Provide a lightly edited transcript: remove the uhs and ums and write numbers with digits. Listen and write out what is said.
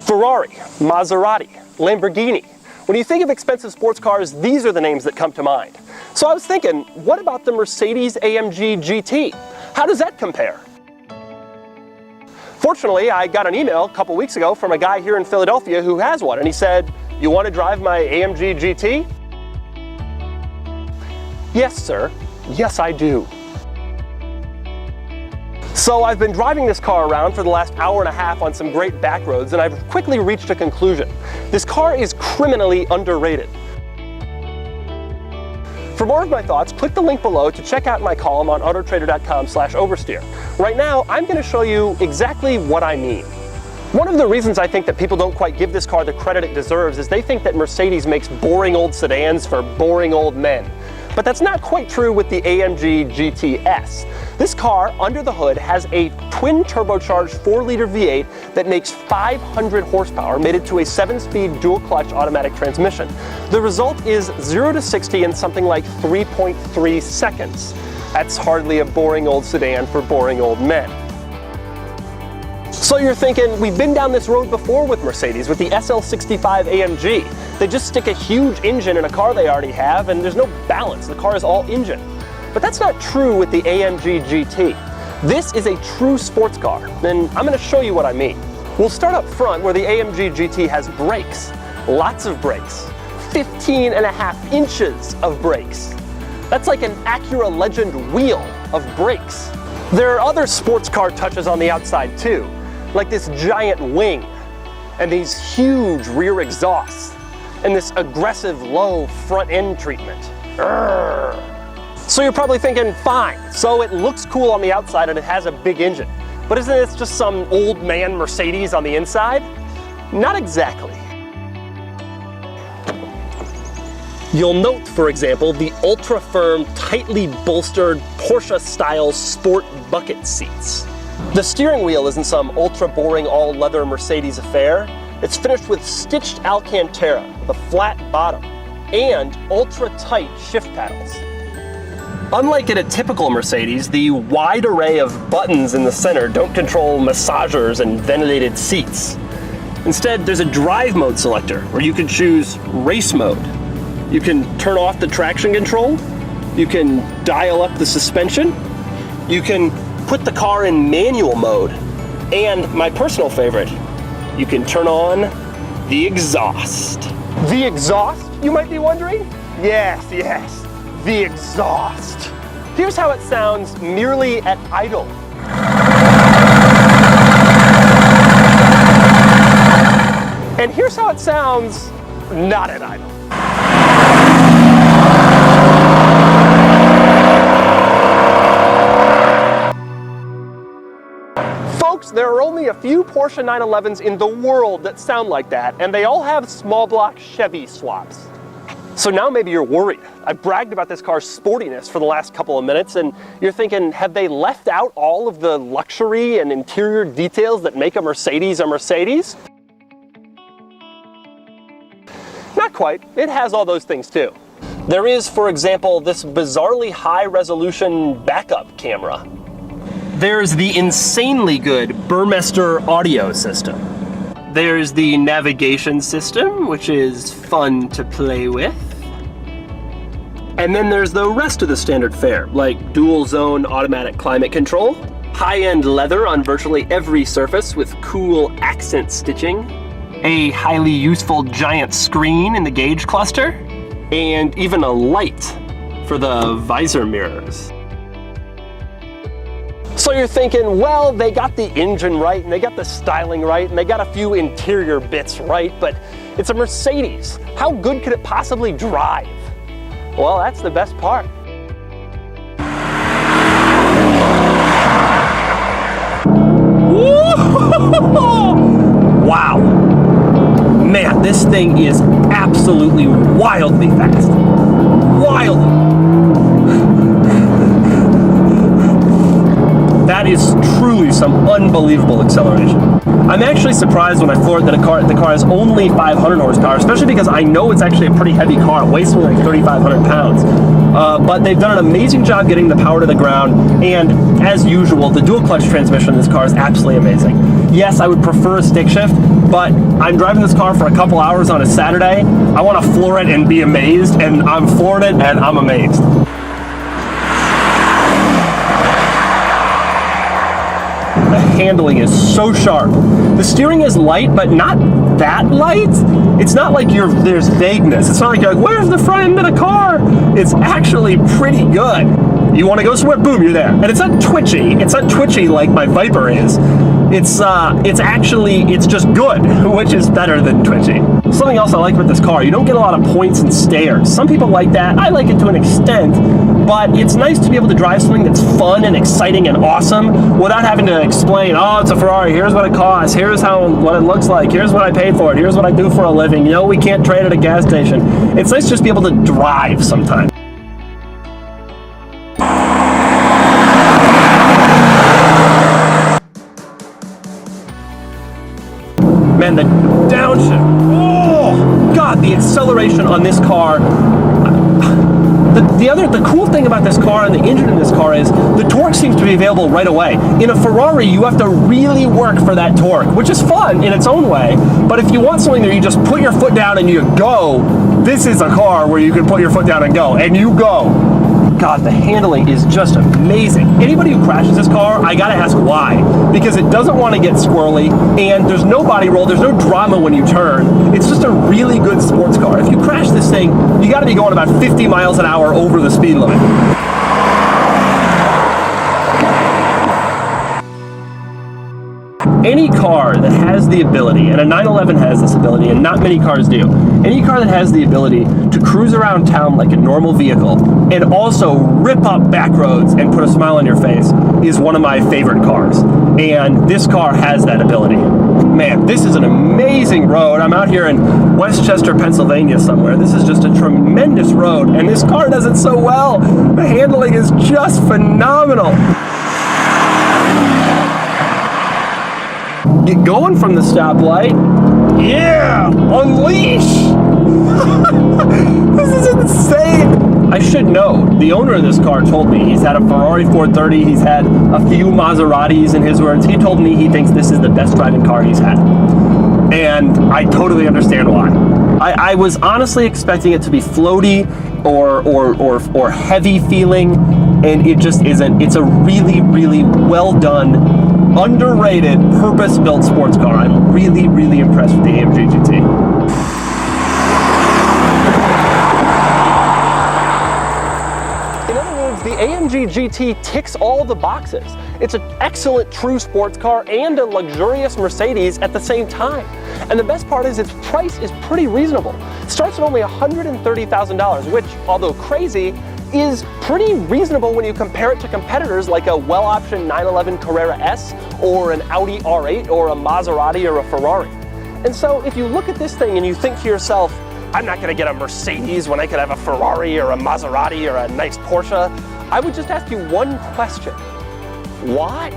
Ferrari, Maserati, Lamborghini. When you think of expensive sports cars, these are the names that come to mind. So I was thinking, what about the Mercedes AMG GT? How does that compare? Fortunately, I got an email a couple weeks ago from a guy here in Philadelphia who has one, and he said, "You want to drive my AMG GT?" Yes, sir. Yes, I do. So I've been driving this car around for the last hour and a half on some great back roads, and I've quickly reached a conclusion. This car is criminally underrated. For more of my thoughts, click the link below to check out my column on autotrader.com/oversteer. Right now, I'm going to show you exactly what I mean. One of the reasons I think that people don't quite give this car the credit it deserves is they think that Mercedes makes boring old sedans for boring old men. But that's not quite true with the AMG GT S. This car, under the hood, has a twin turbocharged 4-liter V8 that makes 500 horsepower, mated to a 7-speed dual-clutch automatic transmission. The result is 0 to 60 in something like 3.3 seconds. That's hardly a boring old sedan for boring old men. So you're thinking, we've been down this road before with Mercedes, with the SL65 AMG. They just stick a huge engine in a car they already have, and there's no balance. The car is all engine. But that's not true with the AMG GT. This is a true sports car, and I'm going to show you what I mean. We'll start up front where the AMG GT has brakes. Lots of brakes. 15.5 inches of brakes. That's like an Acura Legend wheel of brakes. There are other sports car touches on the outside too, like this giant wing, and these huge rear exhausts, and this aggressive low front end treatment. Urgh. So you're probably thinking, fine, so it looks cool on the outside and it has a big engine, but isn't it just some old man Mercedes on the inside? Not exactly. You'll note, for example, the ultra-firm, tightly bolstered Porsche-style sport bucket seats. The steering wheel isn't some ultra-boring all-leather Mercedes affair. It's finished with stitched Alcantara, with a flat bottom, and ultra-tight shift paddles. Unlike in a typical Mercedes, the wide array of buttons in the center don't control massagers and ventilated seats. Instead, there's a drive mode selector where you can choose race mode. You can turn off the traction control. You can dial up the suspension. You can put the car in manual mode. And my personal favorite, you can turn on the exhaust. The exhaust, you might be wondering? Yes, the exhaust. Here's how it sounds merely at idle. And here's how it sounds not at idle. Folks, there are only a few Porsche 911s in the world that sound like that, and they all have small block Chevy swaps. So now maybe you're worried. I've bragged about this car's sportiness for the last couple of minutes, and you're thinking, have they left out all of the luxury and interior details that make a Mercedes a Mercedes? Not quite. It has all those things too. There is, for example, this bizarrely high-resolution backup camera. There's the insanely good Burmester audio system. There's the navigation system, which is fun to play with. And then there's the rest of the standard fare, like dual zone automatic climate control, high-end leather on virtually every surface with cool accent stitching, a highly useful giant screen in the gauge cluster, and even a light for the visor mirrors. So you're thinking, well, they got the engine right, and they got the styling right, and they got a few interior bits right, but it's a Mercedes. How good could it possibly drive? Well, that's the best part. Wow. Man, this thing is absolutely wildly fast. Wildly. That is truly some unbelievable acceleration. I'm actually surprised when I floored that the car has only 500 horsepower, especially because I know it's actually a pretty heavy car. It weighs something like 3,500 pounds. but they've done an amazing job getting the power to the ground, and as usual, the dual clutch transmission in this car is absolutely amazing. Yes, I would prefer a stick shift, but I'm driving this car for a couple hours on a Saturday. I want to floor it and be amazed, and I'm flooring it and I'm amazed. The handling is so sharp. The steering is light, but not that light. It's not like there's vagueness. It's not like you're like, where's the front end of the car? It's actually pretty good. You want to go somewhere, boom, you're there. And it's not twitchy. It's not twitchy like my Viper is. It's just good, which is better than twitchy. Something else I like about this car, you don't get a lot of points and stares. Some people like that. I like it to an extent, but it's nice to be able to drive something that's fun and exciting and awesome without having to explain, oh, it's a Ferrari, here's what it costs, here's what it looks like, here's what I paid for it, here's what I do for a living, you know, we can't trade at a gas station. It's nice to just be able to drive sometimes. Man, the downshift, oh God, the acceleration on this car. The cool thing about this car and the engine in this car is the torque seems to be available right away. In a Ferrari, you have to really work for that torque, which is fun in its own way, but if you want something where you just put your foot down and you go, this is a car where you can put your foot down and go, and you go. God, the handling is just amazing. Anybody who crashes this car, I gotta ask why. Because it doesn't want to get squirrely, and there's no body roll, there's no drama when you turn. It's just a really good sports car. If you crash this thing, you gotta be going about 50 miles an hour over the speed limit. Any car that has the ability, and a 911 has this ability, and not many cars do, any car that has the ability to cruise around town like a normal vehicle and also rip up back roads and put a smile on your face is one of my favorite cars. And this car has that ability. Man, this is an amazing road. I'm out here in Westchester, Pennsylvania somewhere. This is just a tremendous road, and this car does it so well. The handling is just phenomenal. Get going from the stoplight. Yeah, unleash. This is insane. I should know, the owner of this car told me he's had a Ferrari 430, he's had a few Maseratis in his words. He told me he thinks this is the best driving car he's had. And I totally understand why. I was honestly expecting it to be floaty or heavy feeling, and it just isn't. It's a really, really well done, underrated, purpose-built sports car. I'm really, really impressed with the AMG GT. The AMG GT ticks all the boxes. It's an excellent true sports car and a luxurious Mercedes at the same time. And the best part is its price is pretty reasonable. It starts at only $130,000, which, although crazy, is pretty reasonable when you compare it to competitors like a well-optioned 911 Carrera S or an Audi R8 or a Maserati or a Ferrari. And so if you look at this thing and you think to yourself, I'm not going to get a Mercedes when I could have a Ferrari or a Maserati or a nice Porsche, I would just ask you one question. Why?